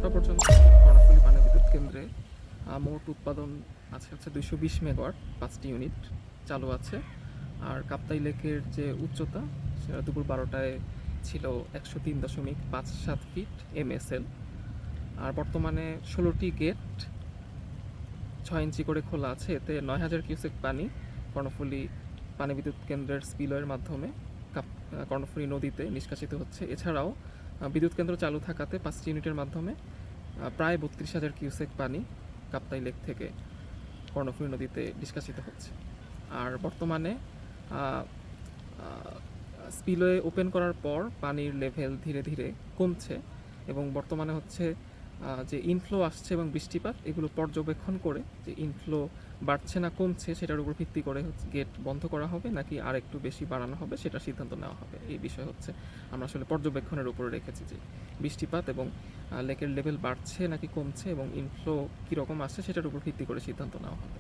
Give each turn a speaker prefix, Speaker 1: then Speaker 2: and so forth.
Speaker 1: 12টা পর্যন্ত কর্ণফুলী পানি বিদ্যুৎ কেন্দ্রে মোট উৎপাদন আছে 220 মেগাওয়াট, 5টি ইউনিট চালু আছে। আর কাপ্তাই লেকের যে উচ্চতা সেটা দুপুর 12টায় ছিল 103.57 ফিট MSL। আর বর্তমানে 16টি গেট 6 ইঞ্চি করে খোলা আছে। এতে 9000 কিউসেক পানি কর্ণফুলী পানি বিদ্যুৎ কেন্দ্রের স্পিলওয়ের মাধ্যমে কর্ণফুলী নদীতে নিষ্কাশিত হচ্ছে। এছাড়াও বিদ্যুৎ কেন্দ্র চালু থাকাতে 5টি ইউনিটের মাধ্যমে প্রায় 32,000 কিউসেক পানি কাপ্তাই লেক থেকে কর্ণফুলী নদীতে নিষ্কাশিত হচ্ছে। আর বর্তমানে স্পিলওয়ে ওপেন করার পর পানির লেভেল ধীরে ধীরে কমছে এবং বর্তমানে হচ্ছে যে ইনফ্লো আসছে এবং বৃষ্টিপাত এগুলো পর্যবেক্ষণ করে যে ইনফ্লো বাড়ছে না কমছে সেটার উপর ভিত্তি করে হচ্ছে গেট বন্ধ করা হবে নাকি আর একটু বেশি বাড়ানো হবে সেটা সিদ্ধান্ত নেওয়া হবে। এই বিষয় হচ্ছে আমরা আসলে পর্যবেক্ষণের উপরে রেখেছি যে বৃষ্টিপাত এবং লেকের লেভেল বাড়ছে নাকি কমছে এবং ইনফ্লো কীরকম আসছে সেটার উপর ভিত্তি করে সিদ্ধান্ত নেওয়া হবে।